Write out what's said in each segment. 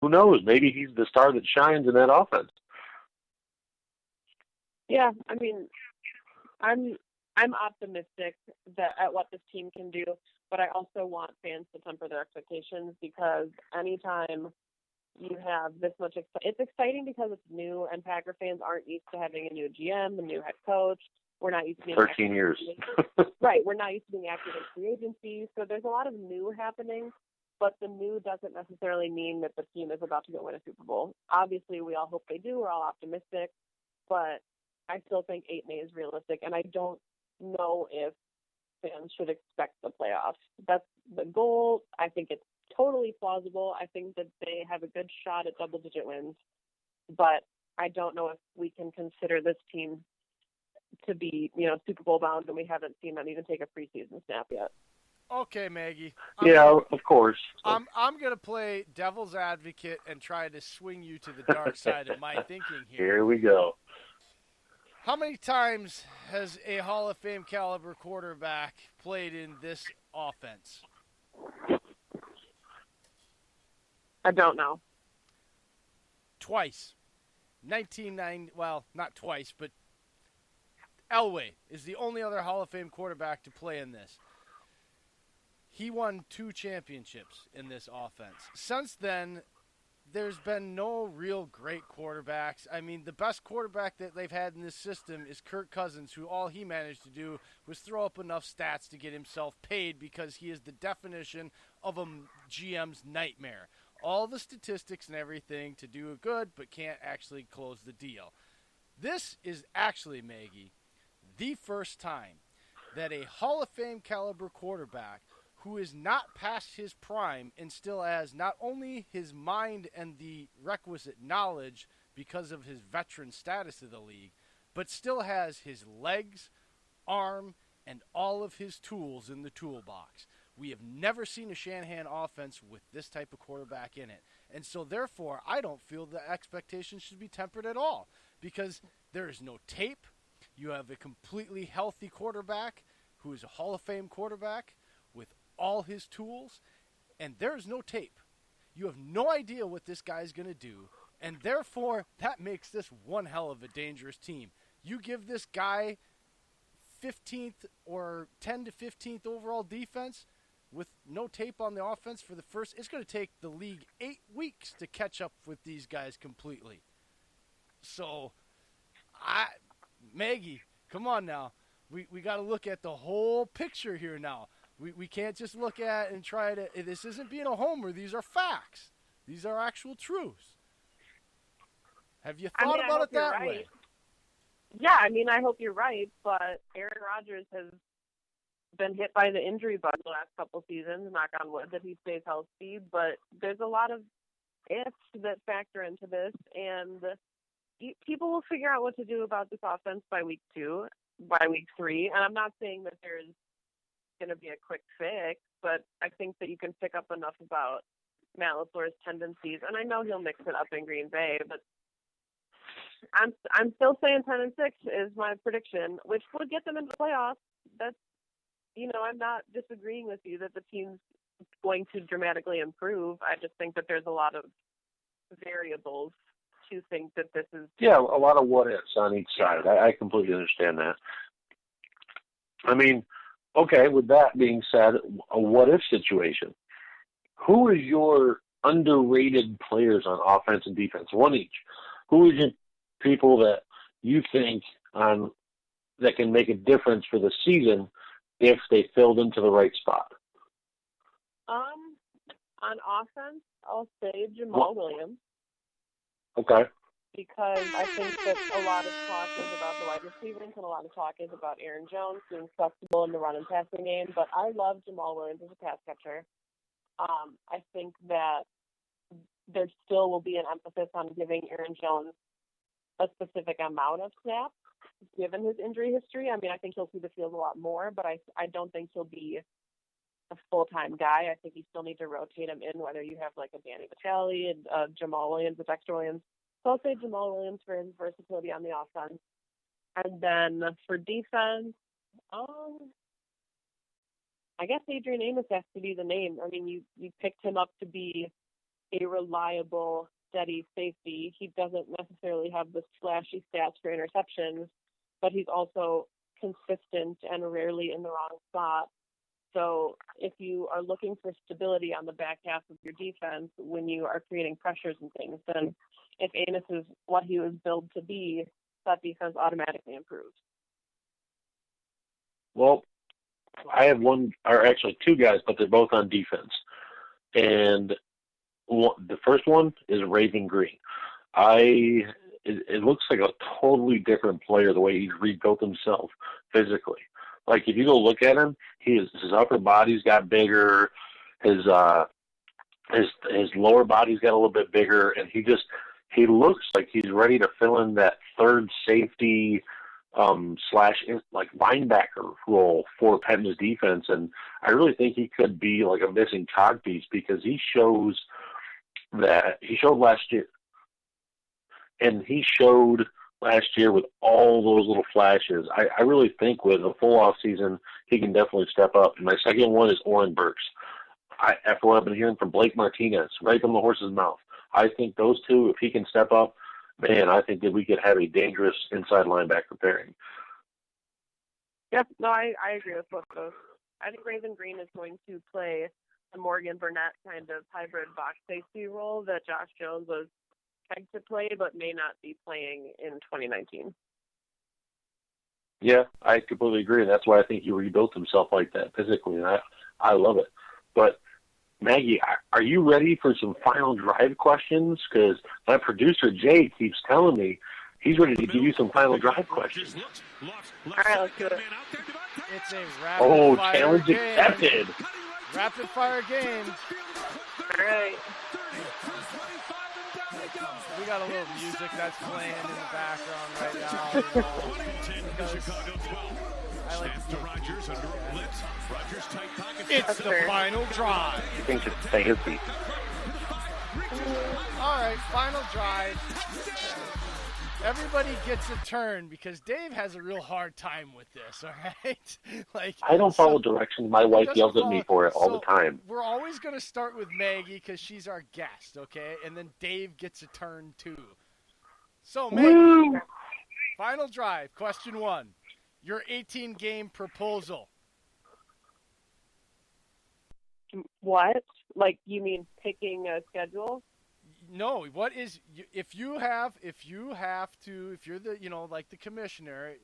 Who knows? Maybe he's the star that shines in that offense. Yeah, I mean, I'm optimistic that at what this team can do, but I also want fans to temper their expectations because anytime you have this much, it's exciting because it's new, and Packer fans aren't used to having a new GM, a new head coach. We're not used to being 13 years. Right, we're not used to being active in free agency, so there's a lot of new happening, but the new doesn't necessarily mean that the team is about to go win a Super Bowl. Obviously, we all hope they do. We're all optimistic, but I still think 8-8 is realistic, and I don't know if fans should expect the playoffs. That's the goal. I think it's totally plausible. I think that they have a good shot at double-digit wins, but I don't know if we can consider this team to be, Super Bowl bound, and we haven't seen them even take a preseason snap yet. Okay, Maggie. Of course. I'm going to play devil's advocate and try to swing you to the dark side of my thinking here. Here we go. How many times has a Hall of Fame caliber quarterback played in this offense? I don't know. Twice. 1990, well, not twice, but Elway is the only other Hall of Fame quarterback to play in this. He won 2 championships in this offense. Since then, there's been no real great quarterbacks. I mean, the best quarterback that they've had in this system is Kirk Cousins, who all he managed to do was throw up enough stats to get himself paid because he is the definition of a GM's nightmare. All the statistics and everything to do it good, but can't actually close the deal. This is actually, Maggie, the first time that a Hall of Fame caliber quarterback who is not past his prime and still has not only his mind and the requisite knowledge because of his veteran status of the league, but still has his legs, arm, and all of his tools in the toolbox. We have never seen a Shanahan offense with this type of quarterback in it. And so, therefore, I don't feel the expectations should be tempered at all because there is no tape. You have a completely healthy quarterback who is a Hall of Fame quarterback with all his tools, and there is no tape. You have no idea what this guy's going to do, and therefore, that makes this one hell of a dangerous team. You give this guy 15th or 10 to 15th overall defense with no tape on the offense for the first, it's going to take the league 8 weeks to catch up with these guys completely. So, Maggie, come on now. We got to look at the whole picture here now. We can't just look at and try to, this isn't being a homer. These are facts. These are actual truths. Have you thought about it that way? Yeah, I hope you're right, but Aaron Rodgers has been hit by the injury bug the last couple seasons, knock on wood, that he stays healthy, but there's a lot of ifs that factor into this, and people will figure out what to do about this offense by week 2, by week 3, and I'm not saying that there's going to be a quick fix, but I think that you can pick up enough about Matt LaFleur's tendencies, and I know he'll mix it up in Green Bay, but I'm still saying 10-6 is my prediction, which would get them into the playoffs. That's, I'm not disagreeing with you that the team's going to dramatically improve. I just think that there's a lot of variables to think that this is... Yeah, a lot of what-ifs on each side. I completely understand that. Okay, with that being said, a what-if situation. Who is your underrated players on offense and defense? One each. Who is your people that you think that can make a difference for the season if they filled into the right spot? On offense, I'll say Jamal Williams. Okay. Because I think that a lot of talk is about the wide receivers and a lot of talk is about Aaron Jones being flexible in the run and passing game. But I love Jamal Williams as a pass catcher. I think that there still will be an emphasis on giving Aaron Jones a specific amount of snaps, given his injury history. I think he'll see the field a lot more, but I don't think he'll be a full-time guy. I think you still need to rotate him in, whether you have like a Danny Vitale and Jamal Williams, a Dexter Williams. So I'll say Jamal Williams for his versatility on the offense. And then for defense, I guess Adrian Amos has to be the name. You picked him up to be a reliable, steady safety. He doesn't necessarily have the flashy stats for interceptions, but he's also consistent and rarely in the wrong spot. So if you are looking for stability on the back half of your defense when you are creating pressures and things, then if Amos is what he was built to be, that defense automatically improves. Well, I have one, or actually two guys, but they're both on defense. And the first one is Raven Green. It looks like a totally different player the way he's rebuilt himself physically. Like if you go look at him, his upper body's got bigger, his lower body's got a little bit bigger, and he looks like he's ready to fill in that third safety slash like linebacker role for Pen's defense. And I really think he could be like a missing cog piece because he showed last year. And he showed last year with all those little flashes. I really think with a full off season, he can definitely step up. And my second one is Oren Burks. After what I've been hearing from Blake Martinez, right from the horse's mouth, I think those two, if he can step up, man, I think that we could have a dangerous inside linebacker pairing. Yep, no, I agree with both of those. I think Raven Green is going to play the Morgan Burnett kind of hybrid box safety role that Josh Jones was pegged to play, but may not be playing in 2019. Yeah, I completely agree. That's why I think he rebuilt himself like that physically, and I love it. But Maggie, are you ready for some final drive questions? Because my producer, Jay, keeps telling me he's ready to give you some final drive questions. All right, let's do it. It's a rapid fire challenge game. accepted. Rapid fire game. All right. We got a little music that's playing in the background right now. I like to Rogers under blitz. Rogers tight pocket. It's the final drive. I think it's fancy. All right, final drive. Everybody gets a turn because Dave has a real hard time with this, all right? I don't follow directions. My wife yells at me for it all the time. We're always going to start with Maggie because she's our guest, okay? And then Dave gets a turn too. So, Maggie, final drive, question 1. Your 18-game proposal. What? Like, you mean picking a schedule? No, what is if you're the like the commissioner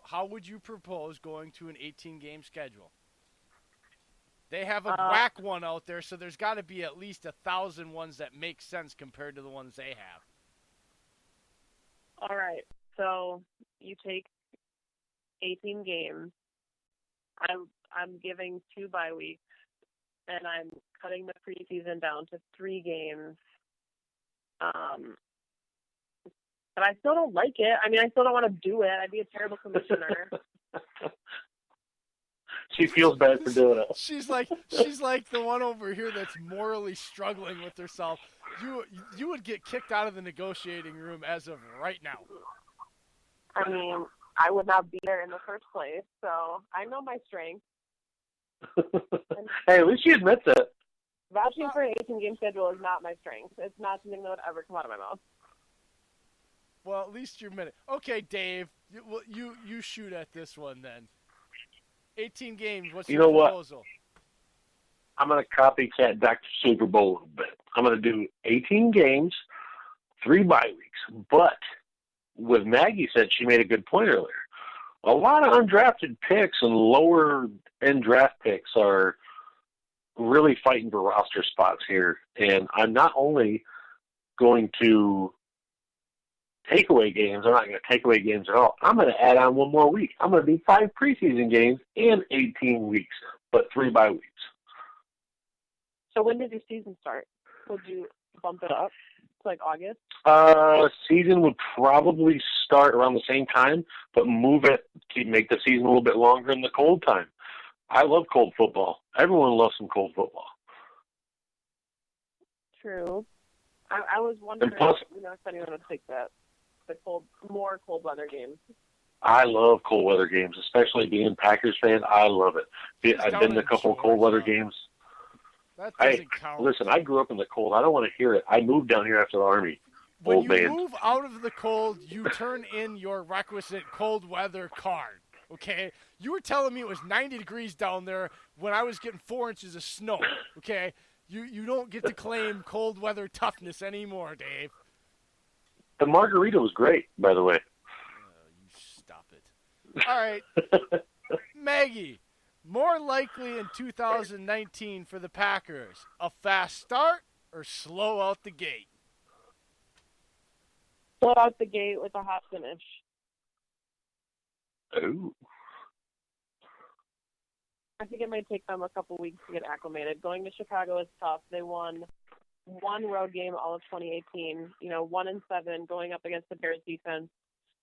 how would you propose going to an 18-game schedule? They have a whack one out there, so there's got to be at least 1,000 ones that make sense compared to the ones they have. All right, so you take 18 games. I'm giving 2 bye weeks, and I'm cutting the preseason down to 3 games. But I still don't like it. I mean, I still don't want to do it. I'd be a terrible commissioner. She feels bad for doing it. She's like the one over here that's morally struggling with herself. You would get kicked out of the negotiating room as of right now. I mean, I would not be there in the first place, so I know my strengths. Hey, at least she admits it. Vouching for an 18-game schedule is not my strength. It's not something that would ever come out of my mouth. Well, at least you're minute. Okay, Dave, you shoot at this one then. 18 games. What's your proposal? I'm going to copycat Dr. Super Bowl a little bit. I'm going to do 18 games, 3 bye weeks. But what Maggie said, she made a good point earlier. A lot of undrafted picks and lower-end draft picks are really fighting for roster spots here. And I'm not only going to take away games, I'm not going to take away games at all. I'm going to add on 1 more week. I'm going to do 5 preseason games and 18 weeks, but 3 bye weeks. So when did your season start? Would you bump it up to like August? Season would probably start around the same time, but move it to make the season a little bit longer in the cold time. I love cold football. Everyone loves some cold football. True. I was wondering plus, if anyone would take that. The more cold weather games. I love cold weather games, especially being a Packers fan. I love it. I've been to a couple of cold weather games. That doesn't count. Listen, I grew up in the cold. I don't want to hear it. I moved down here after the Army. When Old you man. move out of the cold, you turn in your requisite cold weather card. Okay? You were telling me it was 90 degrees down there when I was getting 4 inches of snow. Okay? You don't get to claim cold weather toughness anymore, Dave. The margarita was great, by the way. You stop it. All right. Maggie, more likely in 2019 for the Packers, a fast start or slow out the gate? Slow out the gate with a hot finish. Oh. I think it might take them a couple weeks to get acclimated. Going to Chicago is tough. They won one road game all of 2018, 1-7 going up against the Bears defense.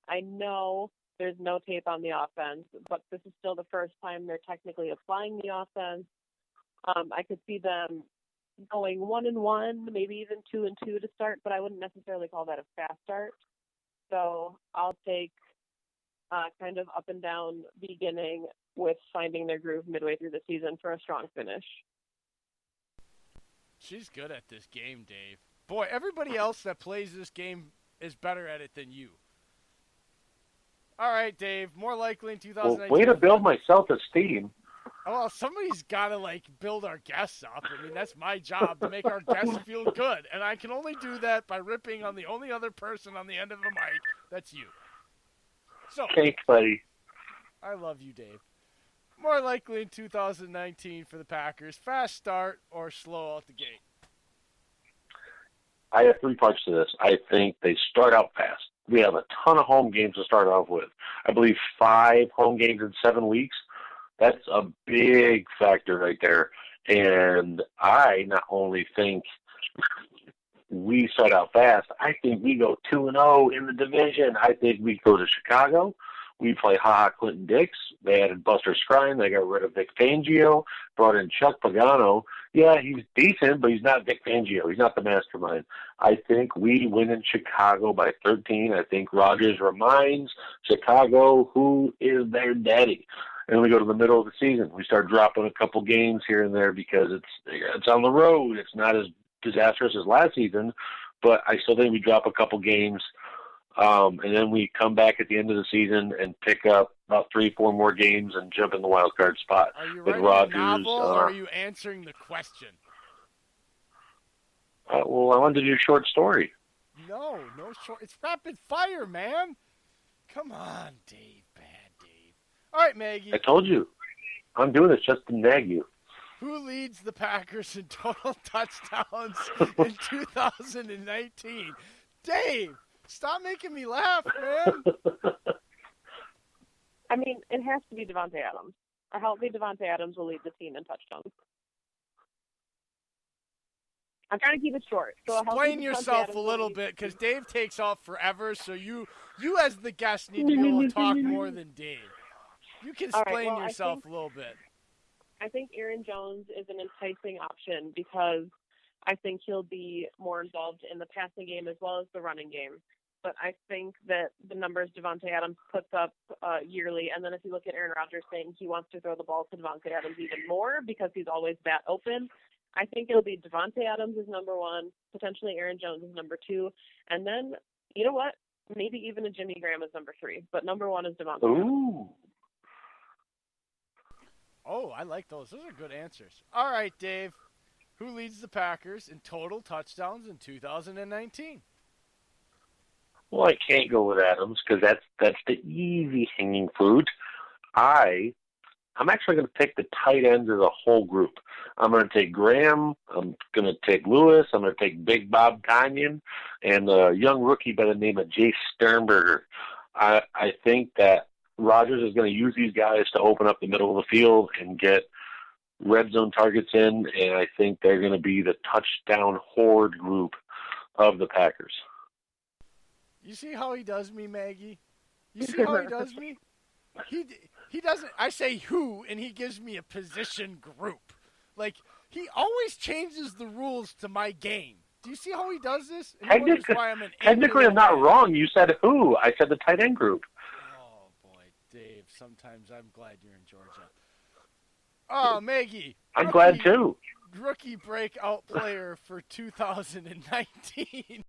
I know there's no tape on the offense, but this is still the first time they're technically applying the offense. I could see them going 1-1, maybe even 2-2 to start, but I wouldn't necessarily call that a fast start. So I'll take kind of up and down beginning with finding their groove midway through the season for a strong finish. She's good at this game, Dave. Boy, everybody else that plays this game is better at it than you. All right, Dave, more likely in 2019. Well, way to build my self-esteem. Well, somebody's got to, build our guests up. I mean, that's my job, to make our guests feel good. And I can only do that by ripping on the only other person on the end of the mic. That's you. So, Thanks, buddy. I love you, Dave. More likely in 2019 for the Packers, fast start or slow out the gate? I have 3 parts to this. I think they start out fast. We have a ton of home games to start off with. I believe 5 home games in 7 weeks. That's a big factor right there. And I not only think we start out fast, I think we go 2-0 in the division. I think we go to Chicago. We play Ha-Ha Clinton Dix. They added Buster Skrine. They got rid of Vic Fangio, brought in Chuck Pagano. Yeah, he's decent, but he's not Vic Fangio. He's not the mastermind. I think we win in Chicago by 13. I think Rodgers reminds Chicago who is their daddy. And we go to the middle of the season. We start dropping a couple games here and there because it's on the road. It's not as disastrous as last season, but I still think we drop a couple games. And then we come back at the end of the season and pick up about 3-4 more games and jump in the wild card spot. Are you with writing Rodgers, a novel or are you answering the question? Well, I wanted to do a short story. No short. It's rapid fire, man. Come on, Dave. Bad Dave. All right, Maggie. I told you. I'm doing this just to nag you. Who leads the Packers in total touchdowns in 2019? Dave, stop making me laugh, man. I mean, it has to be Devontae Adams. A healthy Devontae Adams will lead the team in touchdowns. I'm trying to keep it short. So explain yourself a little bit, because Dave takes off forever, so you as the guest need to be able to talk more than Dave. You can explain yourself a little bit. I think Aaron Jones is an enticing option because I think he'll be more involved in the passing game as well as the running game. But I think that the numbers Devontae Adams puts up yearly, and then if you look at Aaron Rodgers saying he wants to throw the ball to Devontae Adams even more because he's always that open, I think it'll be Devontae Adams is number 1, potentially Aaron Jones is number 2, and then, you know what, maybe even a Jimmy Graham is number 3, but number 1 is Devontae Adams. Oh, I like those. Those are good answers. All right, Dave. Who leads the Packers in total touchdowns in 2019? Well, I can't go with Adams because that's the easy hanging fruit. I'm actually going to pick the tight ends as a whole group. I'm going to take Graham. I'm going to take Lewis. I'm going to take Big Bob Tonyan and a young rookie by the name of Jace Sternberger. I think that Rodgers is going to use these guys to open up the middle of the field and get red zone targets in, and I think they're going to be the touchdown horde group of the Packers. You see how he does me, Maggie? You see how he does me? He doesn't. I say who, and he gives me a position group. Like, he always changes the rules to my game. Do you see how he does this? Technically, I'm not wrong. You said who. I said the tight end group. Oh, boy, Dave. Sometimes I'm glad you're in Georgia. Oh, Maggie. I'm glad, too. rookie breakout player for 2019.